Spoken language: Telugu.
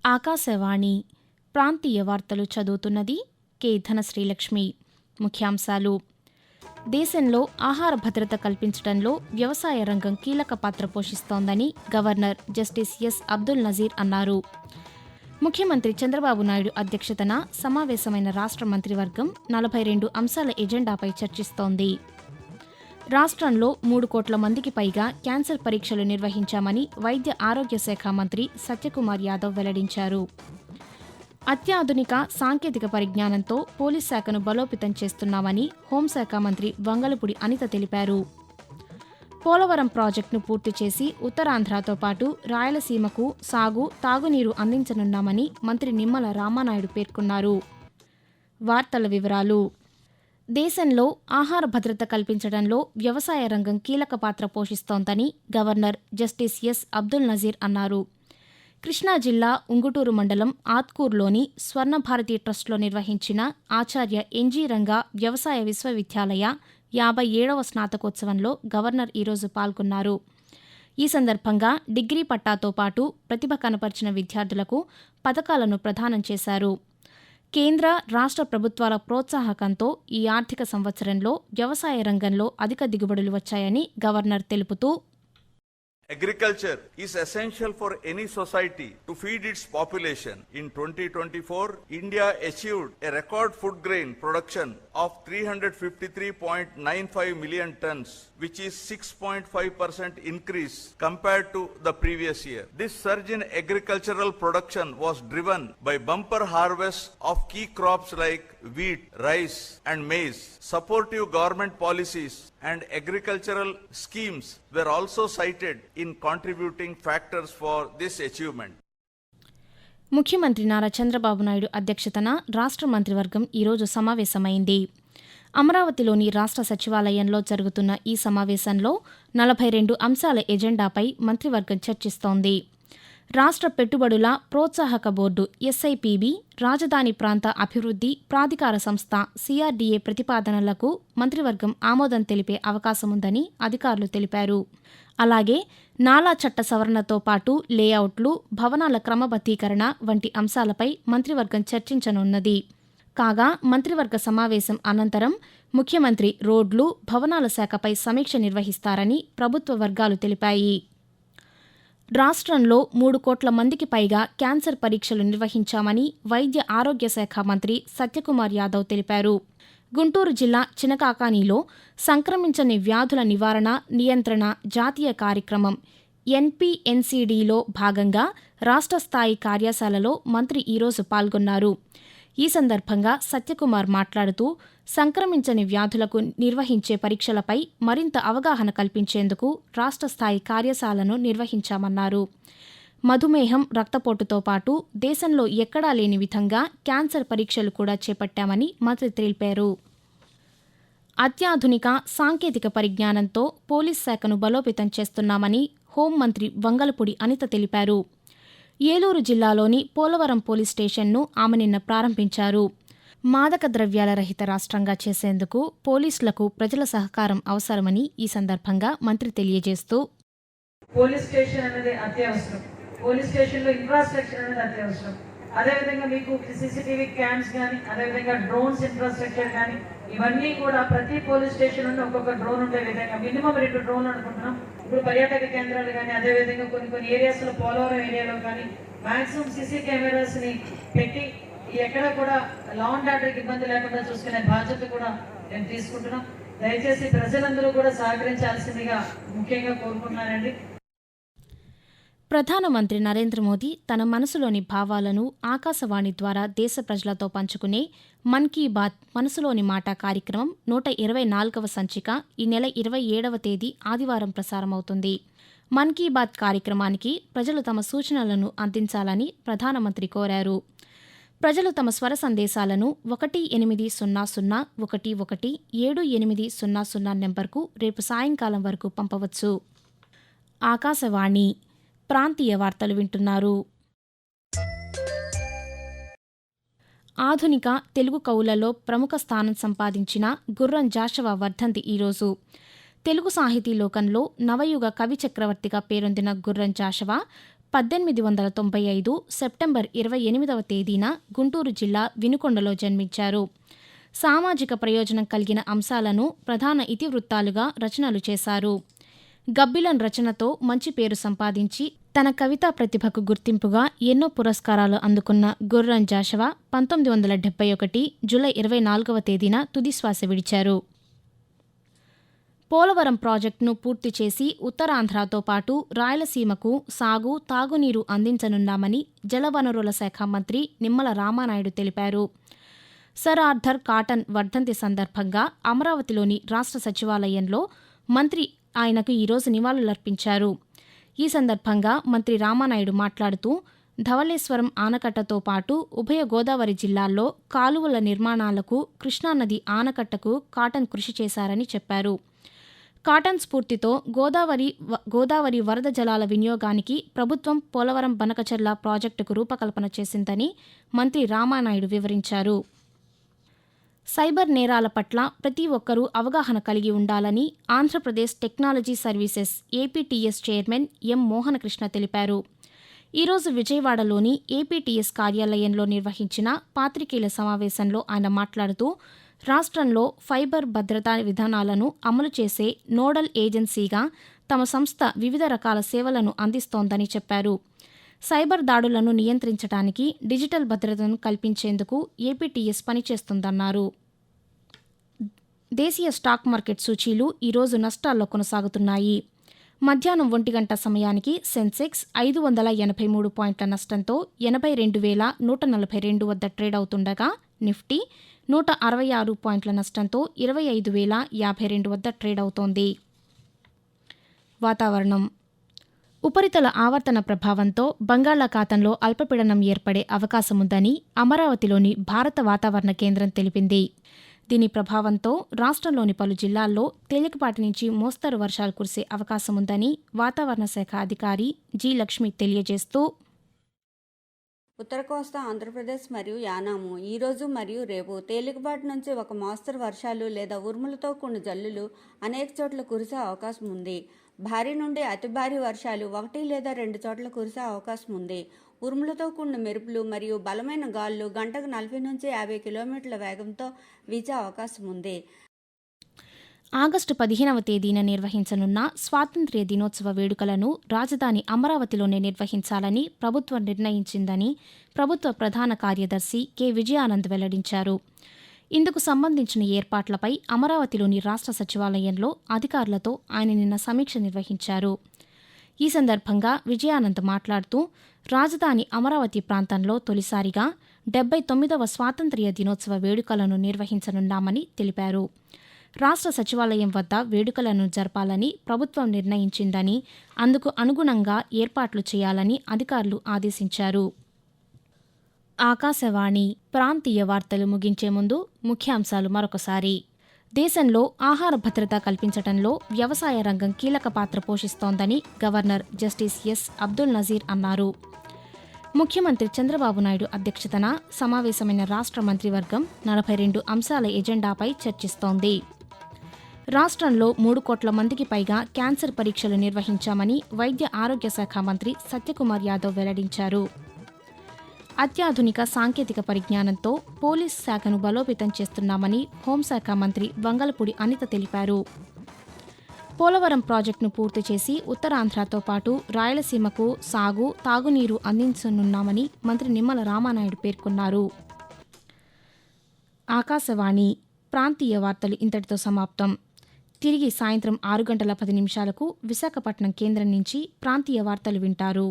ఆకాశవాణి ప్రాంతీయ వార్తలు చదువుతున్నది కె ధనశ్రీలక్ష్మి. ముఖ్యాంశాలు: దేశంలో ఆహార భద్రత కల్పించడంలో వ్యవసాయ రంగం కీలక పాత్ర పోషిస్తోందని governor justice S Abdul Nazeer అన్నారు. ముఖ్యమంత్రి చంద్రబాబు నాయుడు అధ్యక్షతన సమావేశమైన రాష్ట్ర మంత్రివర్గం 42 అంశాల ఎజెండాపై చర్చిస్తోంది. రాష్ట్రంలో 3 కోట్ల మందికి పైగా క్యాన్సర్ పరీక్షలు నిర్వహించామని వైద్య ఆరోగ్య శాఖ మంత్రి సత్యకుమార్ యాదవ్ వెల్లడించారు. అత్యాధునిక సాంకేతిక పరిజ్ఞానంతో పోలీస్ శాఖను బలోపేతం చేస్తున్నామని హోంశాఖ మంత్రి వంగలపూడి అనిత తెలిపారు. పోలవరం ప్రాజెక్టును పూర్తి చేసి ఉత్తరాంధ్రతో పాటు రాయలసీమకు సాగు, తాగునీరు అందించనున్నామని మంత్రి నిమ్మల రామానాయుడు పేర్కొన్నారు. వార్తల వివరాలు: దేశంలో ఆహార భద్రత కల్పించడంలో వ్యవసాయ రంగం కీలక పాత్ర పోషిస్తోందని governor justice S Abdul Nazeer అన్నారు. కృష్ణా జిల్లా ఉంగుటూరు మండలం ఆత్కూరులోని స్వర్ణభారతి ట్రస్టులో నిర్వహించిన ఆచార్య ఎన్జీ రంగా వ్యవసాయ విశ్వవిద్యాలయ 57వ స్నాతకోత్సవంలో గవర్నర్ ఈరోజు పాల్గొన్నారు. ఈ సందర్భంగా డిగ్రీ పట్టాతో పాటు ప్రతిభ కనపర్చిన విద్యార్థులకు పతకాలను ప్రదానం చేశారు. కేంద్ర, రాష్ట్ర ప్రభుత్వాల ప్రోత్సాహకంతో ఈ ఆర్థిక సంవత్సరంలో వ్యవసాయ రంగంలో అధిక దిగుబడులు వచ్చాయని గవర్నర్ తెలుపుతూ, Agriculture is essential for any society to feed its population. In 2024, India achieved a record food grain production of 353.95 million tons, which is 6.5% increase compared to the previous year. This surge in agricultural production was driven by bumper harvest of key crops like wheat, rice and maize. Supportive government policies and agricultural schemes were also cited in contributing factors for this achievement. ముఖ్యమంత్రి నారా చంద్రబాబు నాయుడు అధ్యక్షతన రాష్ట్ర మంత్రివర్గం ఈరోజు సమావేశమైంది. అమరావతిలోని రాష్ట్ర సచివాలయంలో జరుగుతున్న ఈ సమావేశంలో 42 అంశాల ఎజెండాపై మంత్రివర్గం చర్చిస్తోంది. రాష్ట్ర పెట్టుబడుల ప్రోత్సాహక బోర్డు ఎస్ఐపిబి, రాజధాని ప్రాంత అభివృద్ధి ప్రాధికార సంస్థ సిఆర్డీఏ ప్రతిపాదనలకు మంత్రివర్గం ఆమోదం తెలిపే అవకాశముందని అధికారులు తెలిపారు. అలాగే నాలా చట్ట సవరణతో పాటు లేఅవుట్లు, భవనాల క్రమబద్దీకరణ వంటి అంశాలపై మంత్రివర్గం చర్చించనున్నది. కాగా మంత్రివర్గ సమావేశం అనంతరం ముఖ్యమంత్రి రోడ్లు, భవనాల శాఖపై సమీక్ష నిర్వహిస్తారని ప్రభుత్వ వర్గాలు తెలిపాయి. రాష్ట్రంలో 3 కోట్ల మందికి పైగా క్యాన్సర్ పరీక్షలు నిర్వహించామని వైద్య ఆరోగ్య శాఖ మంత్రి సత్యకుమార్ యాదవ్ తెలిపారు. గుంటూరు జిల్లా చినకాకానిలో సంక్రమించని వ్యాధుల నివారణ, నియంత్రణ జాతీయ కార్యక్రమం ఎన్పీఎన్సీడీలో భాగంగా రాష్ట్ర స్థాయి కార్యశాలలో మంత్రి ఈరోజు పాల్గొన్నారు. ఈ సందర్భంగా సత్యకుమార్ మాట్లాడుతూ, సంక్రమించని వ్యాధులకు నిర్వహించే పరీక్షలపై మరింత అవగాహన కల్పించేందుకు రాష్ట్ర స్థాయి కార్యశాలను నిర్వహించామన్నారు. మధుమేహం, రక్తపోటుతో పాటు దేశంలో ఎక్కడా లేని విధంగా క్యాన్సర్ పరీక్షలు కూడా చేపట్టామని మంత్రి తెలిపారు. అత్యాధునిక సాంకేతిక పరిజ్ఞానంతో పోలీస్ శాఖను బలోపేతం చేస్తున్నామని హోంమంత్రి వంగలపూడి అనిత తెలిపారు. ఏలూరు జిల్లాలోని పోలవరం పోలీస్ స్టేషన్ను ఆమె నిన్న ప్రారంభించారు. మాదక ద్రవ్యాల రహిత రాష్ట్రంగా చేసేందుకు పోలీసులకు ప్రజల సహకారం అవసరమని ఈ సందర్భంగా మంత్రి తెలియజేస్తూ, పోలీస్ స్టేషన్ అనేది అత్యవసరం. పోలీస్ స్టేషన్లో ఇన్ఫ్రాస్ట్రక్చర్ అనేది అత్యవసరం. అదేవిధంగా మీకు సీసీటీవీ క్యామ్స్ కానీ, అదేవిధంగా డ్రోన్స్ ఇన్ఫ్రాస్ట్రక్చర్ కానీ, ఇవన్నీ కూడా ప్రతి పోలీస్ స్టేషన్ నుండి ఒక్కొక్క డ్రోన్ ఉండే విధంగా మినిమం 2 డ్రోన్లు అనుకుంటున్నాం. ఇప్పుడు పర్యాటక కేంద్రాలు కానీ, అదేవిధంగా కొన్ని ఏరియాస్లో పోలవరం ఏరియాలో కానీ మాక్సిమం సీసీ కెమెరాస్ని పెట్టి ఎక్కడ కూడా లా అండ్ ఆర్డర్కి ఇబ్బంది లేకుండా చూసుకునే బాధ్యత కూడా నేను తీసుకుంటున్నాం. దయచేసి ప్రజలందరూ కూడా సహకరించాల్సిందిగా ముఖ్యంగా కోరుకుంటున్నానండి. ప్రధానమంత్రి నరేంద్ర మోదీ తన మనసులోని భావాలను ఆకాశవాణి ద్వారా దేశ ప్రజలతో పంచుకునే మన్ కీ బాత్ మనసులోని మాట కార్యక్రమం 124వ సంచిక ఈ నెల 27వ తేదీ ఆదివారం ప్రసారమవుతుంది. మన్ కీ బాత్ కార్యక్రమానికి ప్రజలు తమ సూచనలను అందించాలని ప్రధానమంత్రి కోరారు. ప్రజలు తమ స్వర సందేశాలను 18001171800 నెంబర్కు రేపు సాయంకాలం వరకు పంపవచ్చు. ఆకాశవాణి ప్రాంతీయ వార్తలు వింటున్నారు. ఆధునిక తెలుగు కవులలో ప్రముఖ స్థానం సంపాదించిన గుర్రం జాషవా వర్ధంతి ఈరోజు. తెలుగు సాహితీ లోకంలో నవయుగ కవి చక్రవర్తిగా పేరొందిన గుర్రం జాషవా 1895 సెప్టెంబర్ 28వ తేదీన గుంటూరు జిల్లా వినుకొండలో జన్మించారు. సామాజిక ప్రయోజనం కలిగిన అంశాలను ప్రధాన ఇతివృత్తాలుగా రచనలు చేశారు. గబ్బిలం రచనతో మంచి పేరు సంపాదించి తన కవితా ప్రతిభకు గుర్తింపుగా ఎన్నో పురస్కారాలు అందుకున్న గుర్రం జాషవా 1971 జూలై 24వ తేదీన తుదిశ్వాస విడిచారు. పోలవరం ప్రాజెక్టును పూర్తి చేసి ఉత్తరాంధ్రతో పాటు రాయలసీమకు సాగు, తాగునీరు అందించనున్నామని జలవనరుల శాఖ మంత్రి నిమ్మల రామానాయుడు తెలిపారు. సర్ ఆర్థర్ కాటన్ వర్ధంతి సందర్భంగా అమరావతిలోని రాష్ట్ర సచివాలయంలో మంత్రి ఆయనకు ఈరోజు నివాళులర్పించారు. ఈ సందర్భంగా మంత్రి రామానాయుడు మాట్లాడుతూ ధవళేశ్వరం ఆనకట్టతో పాటు ఉభయ గోదావరి జిల్లాల్లో కాలువల నిర్మాణాలకు కృష్ణానది ఆనకట్టకు కాటన్ కృషి చేశారని చెప్పారు. కాటన్ స్ఫూర్తితో గోదావరి వరద జలాల వినియోగానికి ప్రభుత్వం పోలవరం బనకచెర్ల ప్రాజెక్టుకు రూపకల్పన చేసిందని మంత్రి రామానాయుడు వివరించారు. సైబర్ నేరాల పట్ల ప్రతి ఒక్కరూ అవగాహన కలిగి ఉండాలని Andhra Pradesh technology services APTS chairman M Mohana Krishna తెలిపారు. ఈరోజు విజయవాడలోని ఏపీటీఎస్ కార్యాలయంలో నిర్వహించిన పాత్రికేయుల సమావేశంలో ఆయన మాట్లాడుతూ రాష్ట్రంలో ఫైబర్ భద్రతా విధానాలను అమలు చేసే నోడల్ ఏజెన్సీగా తమ సంస్థ వివిధ రకాల సేవలను అందిస్తోందని చెప్పారు. సైబర్ దాడులను నియంత్రించడానికి డిజిటల్ భద్రతను కల్పించేందుకు ఏపీటీఎస్ పనిచేస్తుందన్నారు. దేశీయ స్టాక్ మార్కెట్ సూచీలు ఈరోజు నష్టాల్లో కొనసాగుతున్నాయి. మధ్యాహ్నం 1 గంట సమయానికి సెన్సెక్స్ 583 పాయింట్ల నష్టంతో 82,142 వద్ద ట్రేడ్ అవుతుండగా నిఫ్టీ 166 పాయింట్ల నష్టంతో 25,052 వద్ద ట్రేడ్ అవుతోంది. వాతావరణం. ఉపరితల ఆవర్తన ప్రభావంతో బంగాళాఖాతంలో అల్పపీడనం ఏర్పడే అవకాశముందని అమరావతిలోని భారత వాతావరణ కేంద్రం తెలిపింది. దీని ప్రభావంతో రాష్ట్రంలోని పలు జిల్లాల్లో తేలికపాటి నుంచి మోస్తరు వర్షాలు కురిసే అవకాశముందని వాతావరణ శాఖ అధికారి జి లక్ష్మి తెలియజేస్తూ ఉత్తర కోస్తా ఆంధ్రప్రదేశ్ మరియు యానాము ఈరోజు మరియు రేపు తేలికపాటి నుంచి ఒక మోస్తరు వర్షాలు లేదా ఉరుములతో కూడిన జల్లులు అనేక చోట్ల కురిసే అవకాశం ఉంది. భారీ నుండి అతి భారీ వర్షాలు 1 లేదా 2 చోట్ల కురిసే అవకాశం ఉంది. ఉరుములతో కూడిన మెరుపులు మరియు బలమైన గాలులు గంటకు 40 నుంచి 50 కిలోమీటర్ల వేగంతో వీచే అవకాశం ఉంది. ఆగస్టు 15వ తేదీన నిర్వహించనున్న స్వాతంత్ర్య దినోత్సవ వేడుకలను రాజధాని అమరావతిలోనే నిర్వహించాలని ప్రభుత్వం నిర్ణయించిందని ప్రభుత్వ ప్రధాన కార్యదర్శి కె విజయానంద్ వెల్లడించారు. ఇందుకు సంబంధించిన ఏర్పాట్లపై అమరావతిలోని రాష్ట్ర సచివాలయంలో అధికారులతో ఆయన నిన్న సమీక్ష నిర్వహించారు. ఈ సందర్భంగా విజయానంద్ మాట్లాడుతూ రాజధాని అమరావతి ప్రాంతంలో తొలిసారిగా 79వ స్వాతంత్ర్య దినోత్సవ వేడుకలను నిర్వహించనున్నామని తెలిపారు. రాష్ట్ర సచివాలయం వద్ద వేడుకలను జరపాలని ప్రభుత్వం నిర్ణయించిందని అందుకు అనుగుణంగా ఏర్పాట్లు చేయాలని అధికారులు ఆదేశించారు. ఆకాశవాణి ప్రాంతీయ వార్తలు ముగించే ముందు ముఖ్యాంశాలు మరొకసారి. దేశంలో ఆహార భద్రత కల్పించడంలో వ్యవసాయ రంగం కీలక పాత్ర పోషిస్తోందని governor justice S Abdul Nazeer అన్నారు. ముఖ్యమంత్రి చంద్రబాబు నాయుడు అధ్యక్షతన సమావేశమైన రాష్ట్ర మంత్రివర్గం 42 అంశాల ఎజెండాపై చర్చిస్తోంది. రాష్ట్రంలో 3 కోట్ల మందికి పైగా క్యాన్సర్ పరీక్షలు నిర్వహించామని వైద్య ఆరోగ్య శాఖ మంత్రి సత్యకుమార్ యాదవ్ వెల్లడించారు. అత్యాధునిక సాంకేతిక పరిజ్ఞానంతో పోలీస్ శాఖను బలోపేతం చేస్తున్నామని హోంశాఖ మంత్రి వంగలపూడి అనిత తెలిపారు. పోలవరం ప్రాజెక్టును పూర్తి చేసి ఉత్తరాంధ్రతో పాటు రాయలసీమకు సాగు, తాగునీరు అందించనున్నామని మంత్రి నిమ్మల రామానాయుడు పేర్కొన్నారు. ఆకాశవాణి ప్రాంతీయ వార్తలు ఇంతటితో సమాప్తం. తిరిగి సాయంత్రం 6 గంటల 10 నిమిషాలకు విశాఖపట్నం కేంద్రం నుంచి ప్రాంతీయ వార్తలు వింటారు.